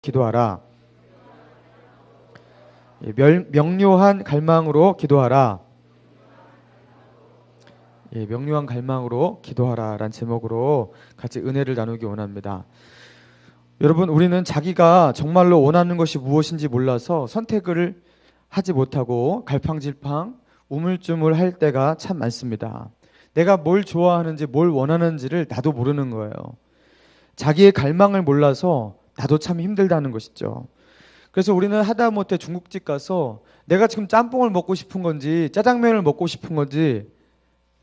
기도하라. 명료한 갈망으로 기도하라. 명료한 갈망으로 기도하라라는 제목으로 같이 은혜를 나누기 원합니다. 여러분, 우리는 자기가 정말로 원하는 것이 무엇인지 몰라서 선택을 하지 못하고 갈팡질팡 우물쭈물 할 때가 참 많습니다. 내가 뭘 좋아하는지 뭘 원하는지를 나도 모르는 거예요. 자기의 갈망을 몰라서 나도 참 힘들다는 것이죠. 그래서 우리는 하다못해 중국집 가서 내가 지금 짬뽕을 먹고 싶은 건지 짜장면을 먹고 싶은 건지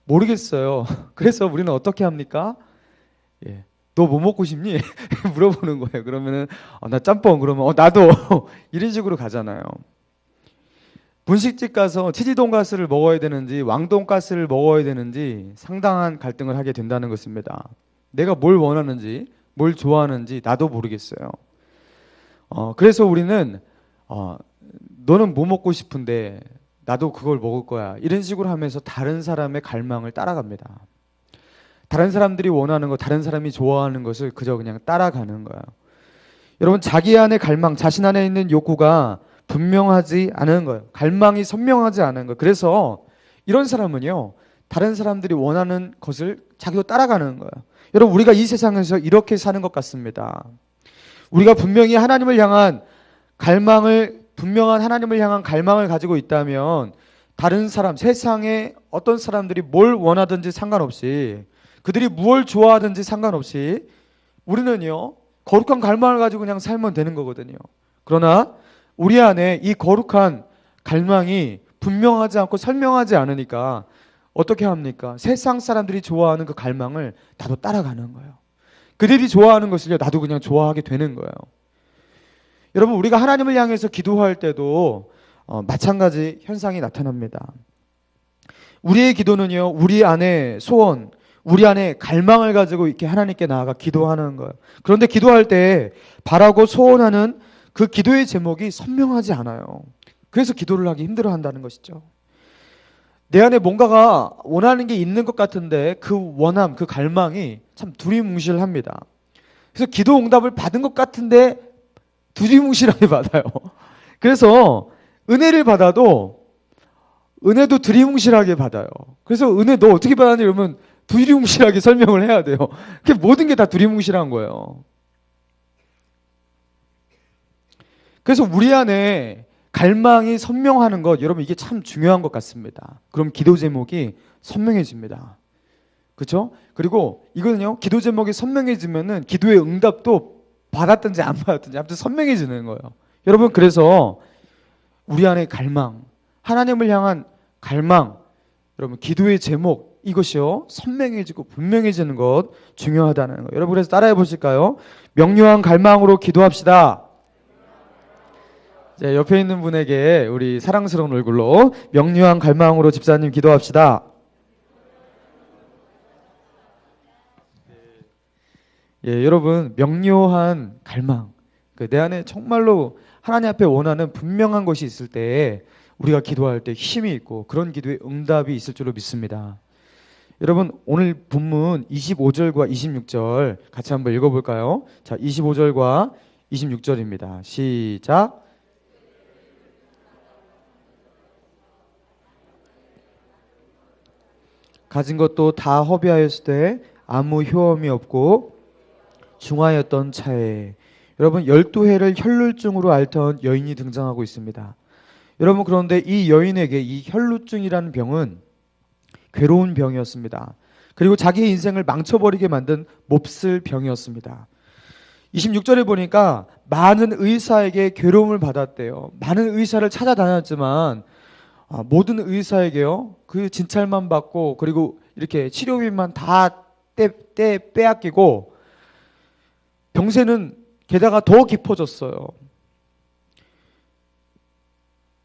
모르겠어요. 그래서 우리는 어떻게 합니까? 너 뭐 먹고 싶니? 물어보는 거예요. 그러면은 나 짬뽕. 그러면 나도 이런 식으로 가잖아요. 분식집 가서 치즈 돈가스를 먹어야 되는지 왕돈가스를 먹어야 되는지 상당한 갈등을 하게 된다는 것입니다. 내가 뭘 원하는지 뭘 좋아하는지 나도 모르겠어요. 그래서 우리는 너는 뭐 먹고 싶은데 나도 그걸 먹을 거야, 이런 식으로 하면서 다른 사람의 갈망을 따라갑니다. 다른 사람들이 원하는 것, 다른 사람이 좋아하는 것을 그저 그냥 따라가는 거예요. 여러분, 자기 안의 갈망, 자신 안에 있는 욕구가 분명하지 않은 거예요. 갈망이 선명하지 않은 거예요. 그래서 이런 사람은요, 다른 사람들이 원하는 것을 자기도 따라가는 거예요. 여러분, 우리가 이 세상에서 이렇게 사는 것 같습니다. 우리가 분명히 하나님을 향한 갈망을, 분명한 하나님을 향한 갈망을 가지고 있다면 다른 사람, 세상에 어떤 사람들이 뭘 원하든지 상관없이, 그들이 무엇을 좋아하든지 상관없이 우리는요, 거룩한 갈망을 가지고 그냥 살면 되는 거거든요. 그러나 우리 안에 이 거룩한 갈망이 분명하지 않고 설명하지 않으니까 어떻게 합니까? 세상 사람들이 좋아하는 그 갈망을 나도 따라가는 거예요. 그들이 좋아하는 것을 나도 그냥 좋아하게 되는 거예요. 여러분, 우리가 하나님을 향해서 기도할 때도 마찬가지 현상이 나타납니다. 우리의 기도는요, 우리 안에 소원, 우리 안에 갈망을 가지고 이렇게 하나님께 나아가 기도하는 거예요. 그런데 기도할 때 바라고 소원하는 그 기도의 제목이 선명하지 않아요. 그래서 기도를 하기 힘들어한다는 것이죠. 내 안에 뭔가가 원하는 게 있는 것 같은데 그 원함, 그 갈망이 참 두리뭉실합니다. 그래서 기도 응답을 받은 것 같은데 두리뭉실하게 받아요. 그래서 은혜를 받아도 은혜도 두리뭉실하게 받아요. 그래서 은혜 너 어떻게 받았니? 이러면 두리뭉실하게 설명을 해야 돼요. 모든 게 다 두리뭉실한 거예요. 그래서 우리 안에 갈망이 선명하는 것, 여러분, 이게 참 중요한 것 같습니다. 그럼 기도 제목이 선명해집니다. 그렇죠? 그리고 이거는요, 기도 제목이 선명해지면은 기도의 응답도 받았든지 안 받았든지 아무튼 선명해지는 거예요. 여러분, 그래서 우리 안에 갈망, 하나님을 향한 갈망, 여러분, 기도의 제목, 이것이요, 선명해지고 분명해지는 것 중요하다는 거예요. 여러분, 그래서 따라해 보실까요? 명료한 갈망으로 기도합시다. 자, 옆에 있는 분에게 우리 사랑스러운 얼굴로 명료한 갈망으로 집사님 기도합시다. 여러분, 명료한 갈망, 내 안에 정말로 하나님 앞에 원하는 분명한 것이 있을 때 우리가 기도할 때 힘이 있고 그런 기도에 응답이 있을 줄로 믿습니다. 여러분, 오늘 본문 25절과 26절 같이 한번 읽어볼까요? 자, 25절과 26절입니다. 시작. 가진 것도 다 허비하였을 때 아무 효험이 없고 중하였던 차에, 여러분, 12해를 혈루증으로 앓던 여인이 등장하고 있습니다. 여러분, 그런데 이 여인에게 이 혈루증이라는 병은 괴로운 병이었습니다. 그리고 자기의 인생을 망쳐버리게 만든 몹쓸 병이었습니다. 26절에 보니까 많은 의사에게 괴로움을 받았대요. 많은 의사를 찾아다녔지만 모든 의사에게요, 그 진찰만 받고 그리고 이렇게 치료비만 다 빼앗기고 병세는 게다가 더 깊어졌어요.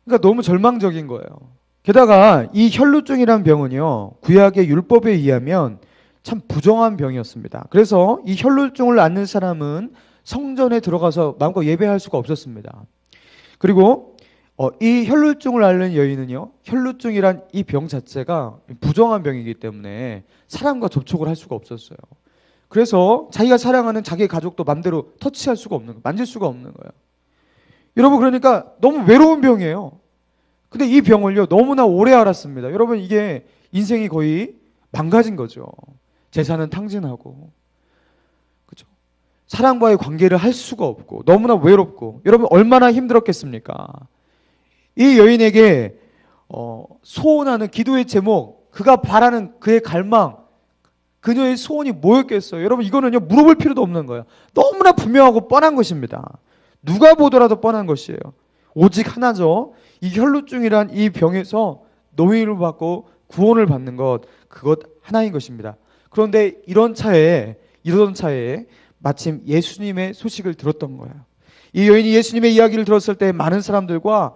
그러니까 너무 절망적인 거예요. 게다가 이 혈루증이라는 병은요, 구약의 율법에 의하면 참 부정한 병이었습니다. 그래서 이 혈루증을 앓는 사람은 성전에 들어가서 마음껏 예배할 수가 없었습니다. 그리고 이 혈루증을 앓는 여인은요, 혈루증이란 이 병 자체가 부정한 병이기 때문에 사람과 접촉을 할 수가 없었어요. 그래서 자기가 사랑하는 자기의 가족도 맘대로 터치할 수가 없는 거예요. 만질 수가 없는 거예요. 여러분, 그러니까 너무 외로운 병이에요. 근데 이 병을요, 너무나 오래 앓았습니다. 여러분, 이게 인생이 거의 망가진 거죠. 재산은 탕진하고, 그죠? 사랑과의 관계를 할 수가 없고, 너무나 외롭고, 여러분, 얼마나 힘들었겠습니까? 이 여인에게 소원하는 기도의 제목, 그가 바라는 그의 갈망, 그녀의 소원이 뭐였겠어요? 여러분, 이거는요, 물어볼 필요도 없는 거예요. 너무나 분명하고 뻔한 것입니다. 누가 보더라도 뻔한 것이에요. 오직 하나죠. 이 혈루증이란 이 병에서 노인을 받고 구원을 받는 것, 그것 하나인 것입니다. 그런데 이러던 차에 마침 예수님의 소식을 들었던 거예요. 이 여인이 예수님의 이야기를 들었을 때 많은 사람들과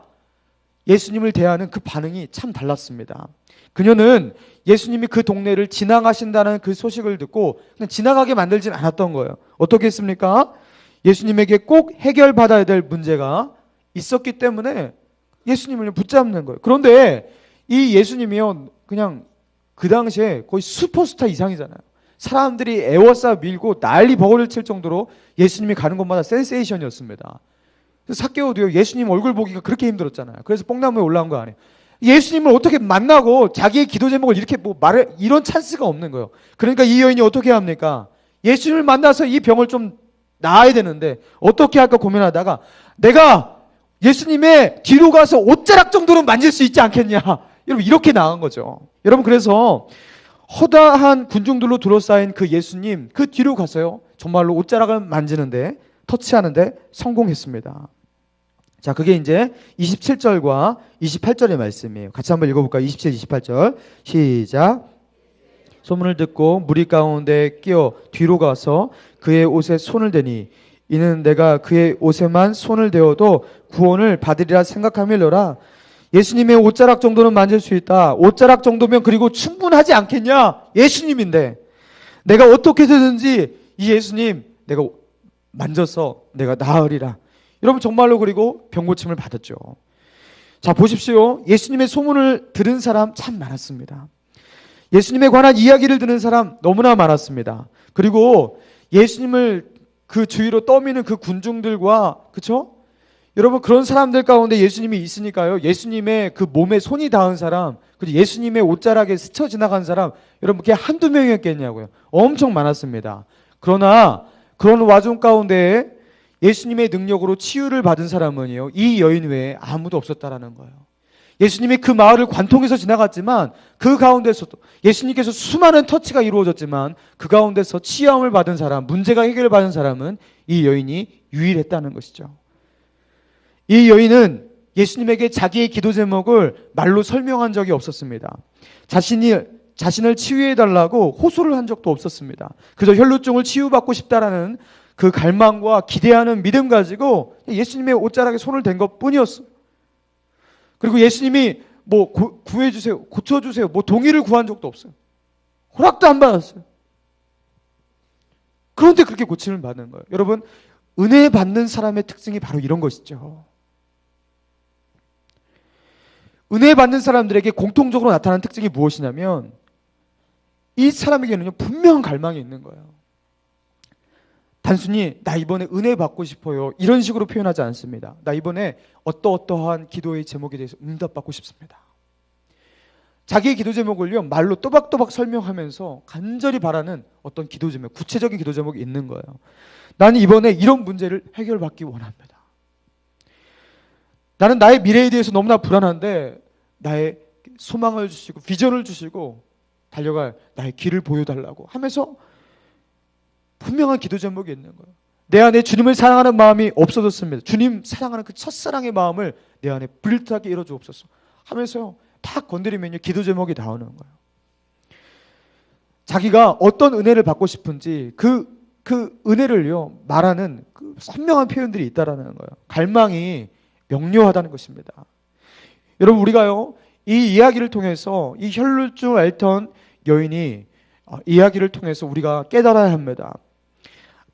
예수님을 대하는 그 반응이 참 달랐습니다. 그녀는 예수님이 그 동네를 지나가신다는 그 소식을 듣고 그냥 지나가게 만들진 않았던 거예요. 어떻게 했습니까? 예수님에게 꼭 해결받아야 될 문제가 있었기 때문에 예수님을 붙잡는 거예요. 그런데 이 예수님이요, 그냥 그 당시에 거의 슈퍼스타 이상이잖아요. 사람들이 에워싸 밀고 난리 버거리를 칠 정도로 예수님이 가는 곳마다 센세이션이었습니다. 삭개오도요, 예수님 얼굴 보기가 그렇게 힘들었잖아요. 그래서 뽕나무에 올라온 거 아니에요. 예수님을 어떻게 만나고 자기의 기도 제목을 이렇게 말해, 이런 찬스가 없는 거예요. 그러니까 이 여인이 어떻게 합니까? 예수님을 만나서 이 병을 좀 나아야 되는데 어떻게 할까 고민하다가 내가 예수님의 뒤로 가서 옷자락 정도는 만질 수 있지 않겠냐. 여러분, 이렇게 나간 거죠. 여러분, 그래서 허다한 군중들로 둘러싸인 그 예수님 그 뒤로 가서요, 정말로 옷자락을 만지는데, 터치하는데 성공했습니다. 자, 그게 이제 27절과 28절의 말씀이에요. 같이 한번 읽어볼까요? 27, 28절 시작. 소문을 듣고 무리 가운데 끼어 뒤로 가서 그의 옷에 손을 대니 이는 내가 그의 옷에만 손을 대어도 구원을 받으리라 생각함일러라. 예수님의 옷자락 정도는 만질 수 있다. 옷자락 정도면 그리고 충분하지 않겠냐? 예수님인데 내가 어떻게든지 이 예수님 내가 만져서 내가 나으리라. 여러분, 정말로 그리고 병고침을 받았죠. 자, 보십시오. 예수님의 소문을 들은 사람 참 많았습니다. 예수님에 관한 이야기를 듣는 사람 너무나 많았습니다. 그리고 예수님을 그 주위로 떠미는 그 군중들과, 그쵸? 여러분, 그런 사람들 가운데 예수님이 있으니까요, 예수님의 그 몸에 손이 닿은 사람, 그리고 예수님의 옷자락에 스쳐 지나간 사람, 여러분, 그게 한두 명이었겠냐고요. 엄청 많았습니다. 그러나 그런 와중 가운데 예수님의 능력으로 치유를 받은 사람은요, 이 여인 외에 아무도 없었다라는 거예요. 예수님이 그 마을을 관통해서 지나갔지만 그 가운데서도 예수님께서 수많은 터치가 이루어졌지만 그 가운데서 치유함을 받은 사람, 문제가 해결받은 사람은 이 여인이 유일했다는 것이죠. 이 여인은 예수님에게 자기의 기도 제목을 말로 설명한 적이 없었습니다. 자신을 치유해달라고 호소를 한 적도 없었습니다. 그저 혈루증을 치유받고 싶다라는 그 갈망과 기대하는 믿음 가지고 예수님의 옷자락에 손을 댄 것 뿐이었어요. 그리고 예수님이 뭐 구해주세요, 고쳐주세요, 뭐 동의를 구한 적도 없어요. 허락도 안 받았어요. 그런데 그렇게 고침을 받는 거예요. 여러분, 은혜 받는 사람의 특징이 바로 이런 것이죠. 은혜 받는 사람들에게 공통적으로 나타나는 특징이 무엇이냐면 이 사람에게는요, 분명한 갈망이 있는 거예요. 단순히 나 이번에 은혜 받고 싶어요, 이런 식으로 표현하지 않습니다. 나 이번에 어떠한 기도의 제목에 대해서 응답받고 싶습니다. 자기의 기도 제목을요, 말로 또박또박 설명하면서 간절히 바라는 어떤 기도 제목, 구체적인 기도 제목이 있는 거예요. 나는 이번에 이런 문제를 해결받기 원합니다. 나는 나의 미래에 대해서 너무나 불안한데 나의 소망을 주시고 비전을 주시고 달려갈 나의 길을 보여달라고 하면서 분명한 기도 제목이 있는 거예요. 내 안에 주님을 사랑하는 마음이 없어졌습니다. 주님 사랑하는 그 첫사랑의 마음을 내 안에 불타게 이뤄 주옵소서 하면서요, 딱 건드리면요, 기도 제목이 나오는 거예요. 자기가 어떤 은혜를 받고 싶은지 그 은혜를요 말하는 그 선명한 표현들이 있다라는 거예요. 갈망이 명료하다는 것입니다. 여러분, 우리가요, 이 이야기를 통해서 이 혈루증 앓던 여인이 이야기를 통해서 우리가 깨달아야 합니다.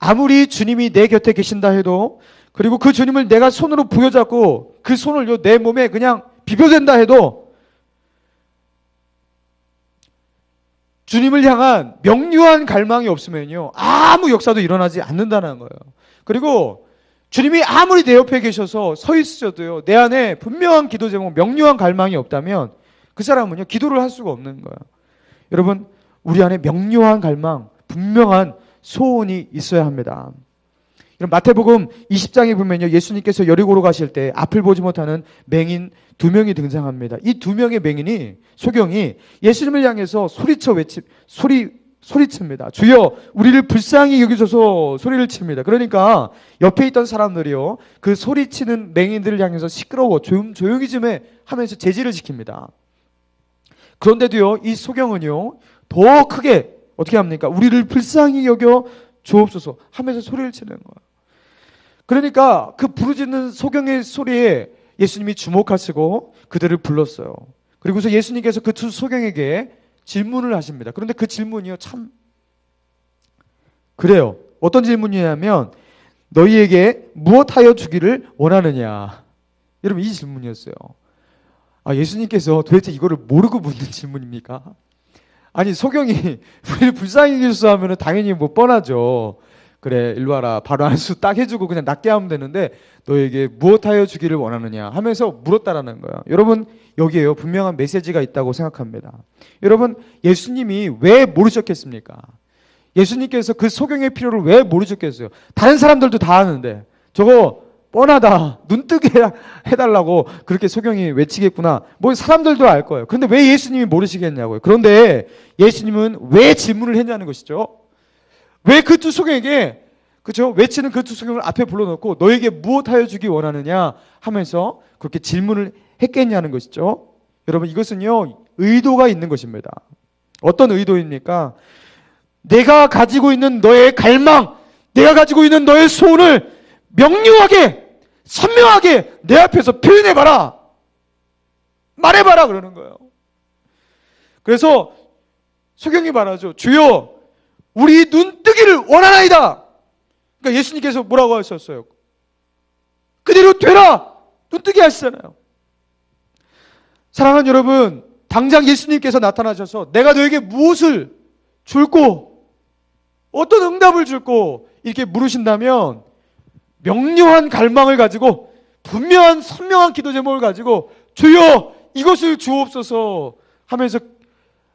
아무리 주님이 내 곁에 계신다 해도, 그리고 그 주님을 내가 손으로 부여잡고 그 손을 내 몸에 그냥 비벼댄다 해도 주님을 향한 명료한 갈망이 없으면요, 아무 역사도 일어나지 않는다는 거예요. 그리고 주님이 아무리 내 옆에 계셔서 서 있으셔도요, 내 안에 분명한 기도 제목, 명료한 갈망이 없다면 그 사람은요, 기도를 할 수가 없는 거예요. 여러분, 우리 안에 명료한 갈망, 분명한 소원이 있어야 합니다. 마태복음 20장에 보면요, 예수님께서 여리고로 가실 때 앞을 보지 못하는 맹인 2명이 등장합니다. 이 2명의 맹인이, 소경이 예수님을 향해서 소리칩니다. 주여, 우리를 불쌍히 여기소서 소리를 칩니다. 그러니까 옆에 있던 사람들이요, 그 소리치는 맹인들을 향해서 시끄러워, 조용히 좀 해 하면서 제지를 시킵니다. 그런데도요, 이 소경은요, 더 크게 어떻게 합니까? 우리를 불쌍히 여겨 주옵소서 하면서 소리를 치는 거예요. 그러니까 그 부르짖는 소경의 소리에 예수님이 주목하시고 그들을 불렀어요. 그리고서 예수님께서 그 두 소경에게 질문을 하십니다. 그런데 그 질문이요, 참 그래요. 어떤 질문이냐면, 너희에게 무엇하여 주기를 원하느냐. 여러분, 이 질문이었어요. 예수님께서 도대체 이거를 모르고 묻는 질문입니까? 아니, 소경이 우리를 불쌍히 여기소서 하면 당연히 뭐 뻔하죠. 그래, 일로 와라, 바로 안수 딱 해주고 그냥 낫게 하면 되는데, 너에게 무엇하여 주기를 원하느냐 하면서 물었다라는 거예요. 여러분, 여기에요, 분명한 메시지가 있다고 생각합니다. 여러분, 예수님이 왜 모르셨겠습니까? 예수님께서 그 소경의 필요를 왜 모르셨겠어요? 다른 사람들도 다 아는데 저거 뻔하다, 눈뜨게 해달라고 그렇게 소경이 외치겠구나, 뭐 사람들도 알 거예요. 그런데 왜 예수님이 모르시겠냐고요. 그런데 예수님은 왜 질문을 했냐는 것이죠. 왜 그 두 소경에게, 그렇죠, 외치는 그 두 소경을 앞에 불러놓고 너에게 무엇하여 주기 원하느냐 하면서 그렇게 질문을 했겠냐는 것이죠. 여러분, 이것은요, 의도가 있는 것입니다. 어떤 의도입니까? 내가 가지고 있는 너의 갈망, 내가 가지고 있는 너의 소원을 명료하게, 선명하게 내 앞에서 표현해봐라, 말해봐라 그러는 거예요. 그래서 소경이 말하죠. 주여, 우리 눈뜨기를 원하나이다. 그러니까 예수님께서 뭐라고 하셨어요? 그대로 되라, 눈뜨게 하시잖아요. 사랑하는 여러분, 당장 예수님께서 나타나셔서 내가 너에게 무엇을 줄고 어떤 응답을 줄고 이렇게 물으신다면, 명료한 갈망을 가지고 분명한 선명한 기도 제목을 가지고 주여 이것을 주옵소서 하면서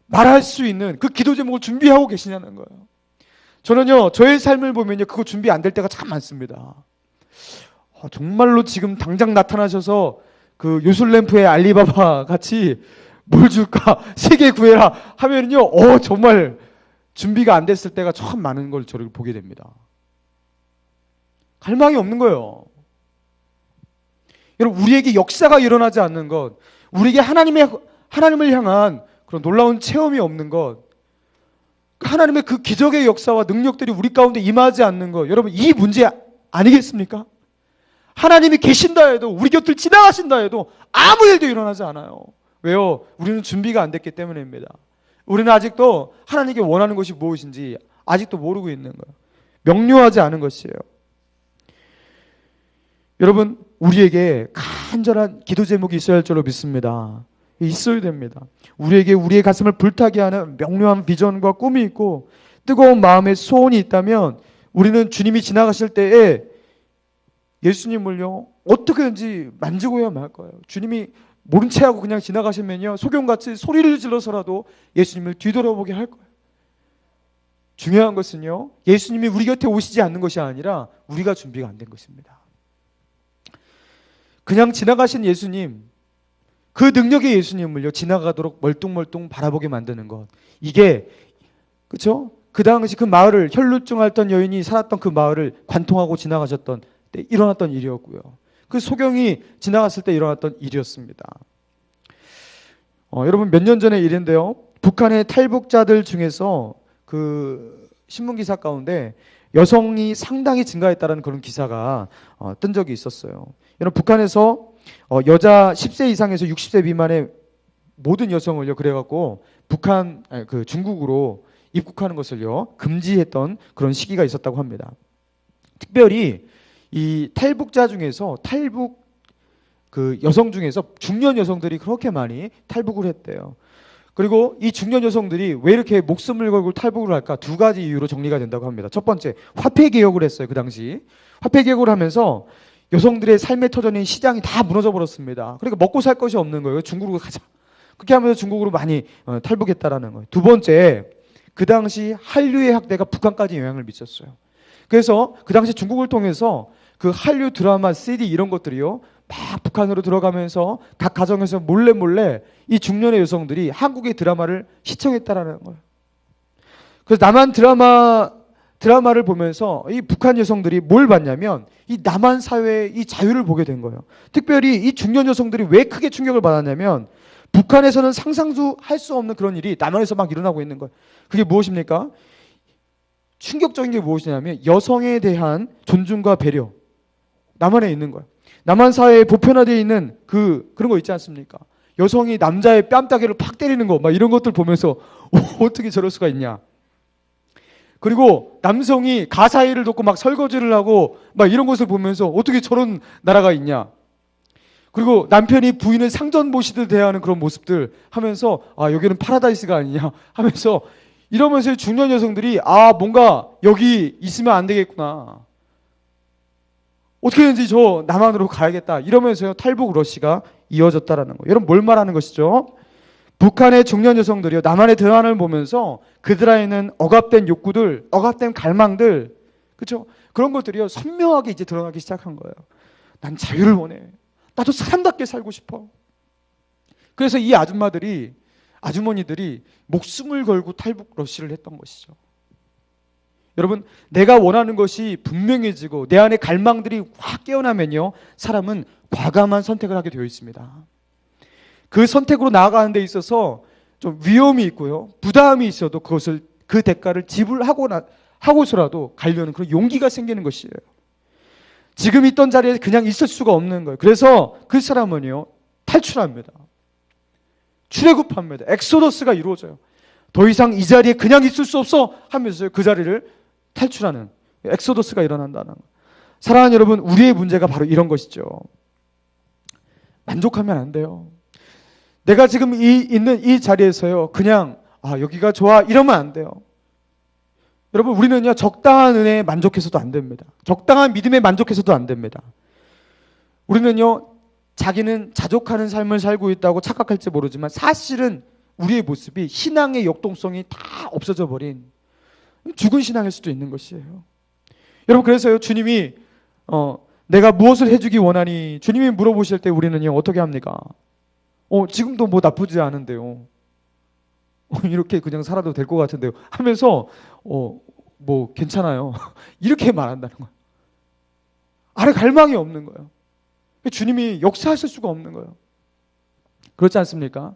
말할 수 있는 그 기도 제목을 준비하고 계시냐는 거예요. 저는요, 저의 삶을 보면요, 그거 준비 안 될 때가 참 많습니다. 정말로 지금 당장 나타나셔서 그 요술램프의 알리바바 같이 뭘 줄까, 세계 구해라 하면요, 정말 준비가 안 됐을 때가 참 많은 걸 저를 보게 됩니다. 갈망이 없는 거예요. 여러분, 우리에게 역사가 일어나지 않는 것, 우리에게 하나님을 향한 그런 놀라운 체험이 없는 것, 하나님의 그 기적의 역사와 능력들이 우리 가운데 임하지 않는 것, 여러분, 이 문제 아니겠습니까? 하나님이 계신다 해도, 우리 곁을 지나가신다 해도 아무 일도 일어나지 않아요. 왜요? 우리는 준비가 안 됐기 때문입니다. 우리는 아직도 하나님께 원하는 것이 무엇인지 아직도 모르고 있는 거예요. 명료하지 않은 것이에요. 여러분, 우리에게 간절한 기도 제목이 있어야 할 줄로 믿습니다. 있어야 됩니다. 우리에게 우리의 가슴을 불타게 하는 명료한 비전과 꿈이 있고 뜨거운 마음의 소원이 있다면, 우리는 주님이 지나가실 때에 예수님을요, 어떻게든지 만지고야 말 거예요. 주님이 모른 채 하고 그냥 지나가시면요, 소경같이 소리를 질러서라도 예수님을 뒤돌아보게 할 거예요. 중요한 것은요, 예수님이 우리 곁에 오시지 않는 것이 아니라 우리가 준비가 안 된 것입니다. 그냥 지나가신 예수님, 그 능력의 예수님을요, 지나가도록 멀뚱멀뚱 바라보게 만드는 것, 이게, 그렇죠? 그 당시 그 마을을, 혈루증 앓던 여인이 살았던 그 마을을 관통하고 지나가셨던 때 일어났던 일이었고요, 그 소경이 지나갔을 때 일어났던 일이었습니다. 여러분, 몇 년 전의 일인데요, 북한의 탈북자들 중에서 그 신문기사 가운데 여성이 상당히 증가했다는 그런 기사가 뜬 적이 있었어요. 여러분, 북한에서 여자 10세 이상에서 60세 미만의 모든 여성을요, 그래갖고 중국으로 입국하는 것을요, 금지했던 그런 시기가 있었다고 합니다. 특별히 이 탈북자 중에서 그 여성 중에서 중년 여성들이 그렇게 많이 탈북을 했대요. 그리고 이 중년 여성들이 왜 이렇게 목숨을 걸고 탈북을 할까? 두 가지 이유로 정리가 된다고 합니다. 첫 번째, 화폐 개혁을 했어요. 그 당시 화폐 개혁을 하면서 여성들의 삶의 터전인 시장이 다 무너져 버렸습니다. 그러니까 먹고 살 것이 없는 거예요. 중국으로 가자. 그렇게 하면서 중국으로 많이 탈북했다라는 거예요. 두 번째, 그 당시 한류의 학대가 북한까지 영향을 미쳤어요. 그래서 그 당시 중국을 통해서 그 한류 드라마, CD 이런 것들이요, 막 북한으로 들어가면서 각 가정에서 몰래 몰래 이 중년의 여성들이 한국의 드라마를 시청했다라는 거예요. 그래서 남한 드라마를 보면서 이 북한 여성들이 뭘 봤냐면 이 남한 사회의 이 자유를 보게 된 거예요. 특별히 이 중년 여성들이 왜 크게 충격을 받았냐면 북한에서는 상상도 할 수 없는 그런 일이 남한에서 막 일어나고 있는 거예요. 그게 무엇입니까? 충격적인 게 무엇이냐면 여성에 대한 존중과 배려. 남한에 있는 거예요. 남한 사회에 보편화되어 있는 그런 거 있지 않습니까? 여성이 남자의 뺨따귀를 팍 때리는 거, 막 이런 것들 보면서 어떻게 저럴 수가 있냐. 그리고 남성이 가사일을 돕고 막 설거지를 하고 막 이런 것을 보면서 어떻게 저런 나라가 있냐. 그리고 남편이 부인을 상전모시듯 대하는 그런 모습들 하면서 아, 여기는 파라다이스가 아니냐 하면서 이러면서 중년 여성들이 아, 뭔가 여기 있으면 안 되겠구나. 어떻게든지 저 남한으로 가야겠다. 이러면서 탈북 러시가 이어졌다라는 거예요. 여러분 뭘 말하는 것이죠? 북한의 중년 여성들이요, 남한의 드라마를 보면서 그들 안에는 억압된 욕구들, 억압된 갈망들, 그렇죠? 그런 것들이요 선명하게 이제 드러나기 시작한 거예요. 난 자유를 원해. 나도 사람답게 살고 싶어. 그래서 이 아주머니들이 목숨을 걸고 탈북 러시를 했던 것이죠. 여러분, 내가 원하는 것이 분명해지고 내 안에 갈망들이 확 깨어나면요, 사람은 과감한 선택을 하게 되어 있습니다. 그 선택으로 나아가는 데 있어서 좀 위험이 있고요, 부담이 있어도 그 대가를 지불하고서라도 가려는 그런 용기가 생기는 것이에요. 지금 있던 자리에 그냥 있을 수가 없는 거예요. 그래서 그 사람은요, 탈출합니다. 출애굽합니다. 엑소더스가 이루어져요. 더 이상 이 자리에 그냥 있을 수 없어 하면서 그 자리를 탈출하는 엑소더스가 일어난다는 거예요. 사랑하는 여러분, 우리의 문제가 바로 이런 것이죠. 만족하면 안 돼요. 내가 지금 있는 이 자리에서요, 그냥 여기가 좋아 이러면 안 돼요. 여러분, 우리는요 적당한 은혜에 만족해서도 안 됩니다. 적당한 믿음에 만족해서도 안 됩니다. 우리는요 자기는 자족하는 삶을 살고 있다고 착각할지 모르지만 사실은 우리의 모습이 신앙의 역동성이 다 없어져 버린 죽은 신앙일 수도 있는 것이에요. 여러분, 그래서요 주님이 내가 무엇을 해주기 원하니 주님이 물어보실 때 우리는요 어떻게 합니까? 지금도 뭐 나쁘지 않은데요. 이렇게 그냥 살아도 될 것 같은데요 하면서 뭐 괜찮아요 이렇게 말한다는 거예요. 아래 갈망이 없는 거예요. 주님이 역사하실 수가 없는 거예요. 그렇지 않습니까?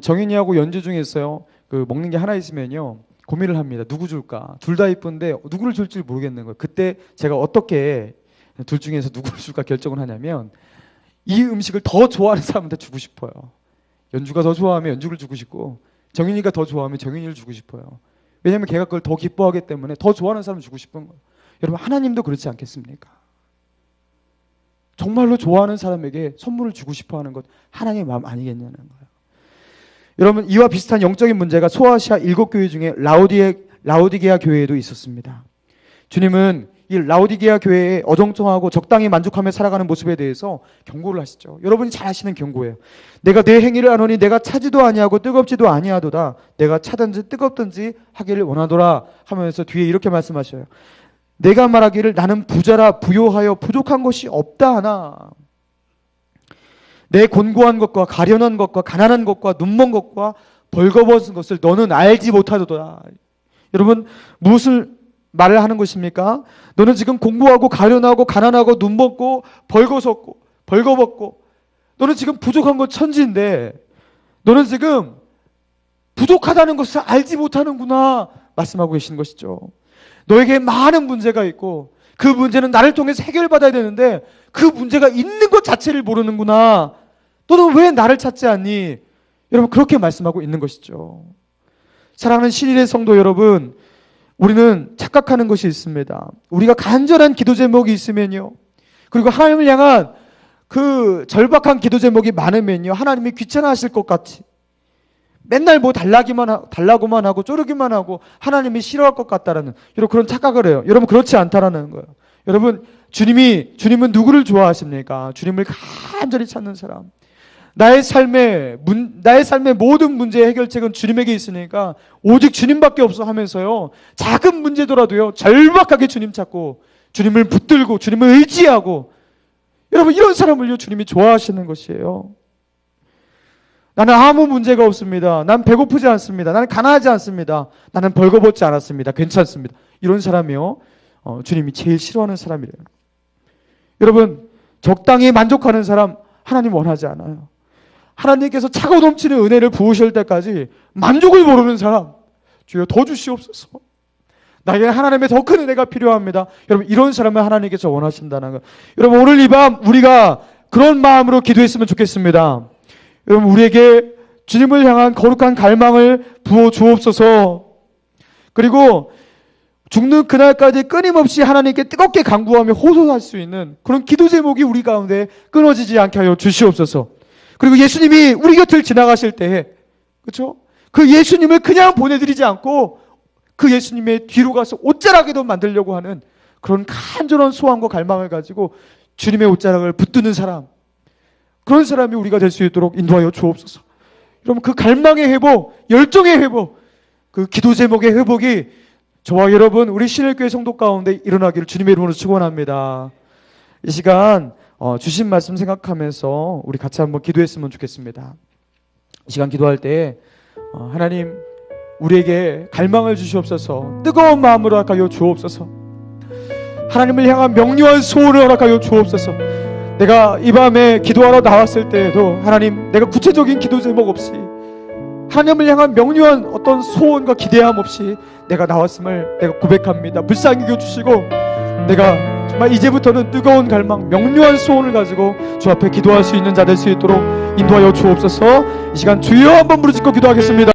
정인이하고 연주 중에서요 먹는 게 하나 있으면요 고민을 합니다. 누구 줄까? 둘 다 이쁜데 누구를 줄지 모르겠는 거예요. 그때 제가 어떻게 둘 중에서 누구를 줄까 결정을 하냐면 이 음식을 더 좋아하는 사람한테 주고 싶어요. 연주가 더 좋아하면 연주를 주고 싶고 정인이가 더 좋아하면 정인이를 주고 싶어요. 왜냐하면 걔가 그걸 더 기뻐하기 때문에 더 좋아하는 사람을 주고 싶은 거예요. 여러분, 하나님도 그렇지 않겠습니까? 정말로 좋아하는 사람에게 선물을 주고 싶어하는 것 하나님의 마음 아니겠냐는 거예요. 여러분, 이와 비슷한 영적인 문제가 소아시아 7교회 중에 라오디게아 교회에도 있었습니다. 주님은 이 라오디게아 교회에 어정쩡하고 적당히 만족하며 살아가는 모습에 대해서 경고를 하시죠. 여러분이 잘 아시는 경고예요. 내가 내 행위를 아노니 내가 차지도 아니하고 뜨겁지도 아니하도다. 내가 차든지 뜨겁든지 하기를 원하더라 하면서 뒤에 이렇게 말씀하셔요. 내가 말하기를 나는 부자라 부요하여 부족한 것이 없다 하나 내 곤고한 것과 가련한 것과 가난한 것과 눈먼 것과 벌거벗은 것을 너는 알지 못하도다. 여러분, 무엇을 말을 하는 것입니까? 너는 지금 공부하고 가련하고 가난하고 눈먼고 벌거벗고 너는 지금 부족한 것 천지인데 너는 지금 부족하다는 것을 알지 못하는구나 말씀하고 계시는 것이죠. 너에게 많은 문제가 있고 그 문제는 나를 통해서 해결받아야 되는데 그 문제가 있는 것 자체를 모르는구나. 너는 왜 나를 찾지 않니? 여러분, 그렇게 말씀하고 있는 것이죠. 사랑하는 신일의 성도 여러분, 우리는 착각하는 것이 있습니다. 우리가 간절한 기도 제목이 있으면요, 그리고 하나님을 향한 그 절박한 기도 제목이 많으면요, 하나님이 귀찮아하실 것 같이 맨날 뭐 달라고만 하고 쪼르기만 하고 하나님이 싫어할 것 같다라는 이런 그런 착각을 해요. 여러분 그렇지 않다라는 거예요. 여러분 주님은 누구를 좋아하십니까? 주님을 간절히 찾는 사람. 나의 삶의 모든 문제의 해결책은 주님에게 있으니까 오직 주님밖에 없어 하면서요. 작은 문제더라도요. 절박하게 주님 찾고 주님을 붙들고 주님을 의지하고 여러분 이런 사람을요. 주님이 좋아하시는 것이에요. 나는 아무 문제가 없습니다. 난 배고프지 않습니다. 나는 가난하지 않습니다. 나는 벌거벗지 않았습니다. 괜찮습니다. 이런 사람이요. 주님이 제일 싫어하는 사람이래요. 여러분 적당히 만족하는 사람 하나님 원하지 않아요. 하나님께서 차고 넘치는 은혜를 부으실 때까지 만족을 모르는 사람 주여 더 주시옵소서. 나에게는 하나님의 더 큰 은혜가 필요합니다. 여러분 이런 사람을 하나님께서 원하신다는 것. 여러분 오늘 이 밤 우리가 그런 마음으로 기도했으면 좋겠습니다. 여러분 우리에게 주님을 향한 거룩한 갈망을 부어 주옵소서. 그리고 죽는 그날까지 끊임없이 하나님께 뜨겁게 간구하며 호소할 수 있는 그런 기도 제목이 우리 가운데 끊어지지 않게 하여 주시옵소서. 그리고 예수님이 우리 곁을 지나가실 때에 그렇죠? 그 예수님을 그냥 보내드리지 않고 그 예수님의 뒤로 가서 옷자락에도 만들려고 하는 그런 간절한 소원과 갈망을 가지고 주님의 옷자락을 붙드는 사람, 그런 사람이 우리가 될 수 있도록 인도하여 주옵소서. 여러분 그 갈망의 회복, 열정의 회복, 그 기도 제목의 회복이 저와 여러분 우리 신일교회 성도 가운데 일어나기를 주님의 이름으로 축원합니다. 이 시간 주신 말씀 생각하면서 우리 같이 한번 기도했으면 좋겠습니다. 이 시간 기도할 때 하나님 우리에게 갈망을 주시옵소서. 뜨거운 마음으로 허락하여 주옵소서. 하나님을 향한 명료한 소원을 허락하여 주옵소서. 내가 이 밤에 기도하러 나왔을 때에도 하나님 내가 구체적인 기도 제목 없이 하나님을 향한 명료한 어떤 소원과 기대함 없이 내가 나왔음을 내가 고백합니다. 불쌍히 여겨주시고 내가 정말 이제부터는 뜨거운 갈망 명료한 소원을 가지고 주 앞에 기도할 수 있는 자 될 수 있도록 인도하여 주옵소서. 이 시간 주여 한번 부르짖고 기도하겠습니다.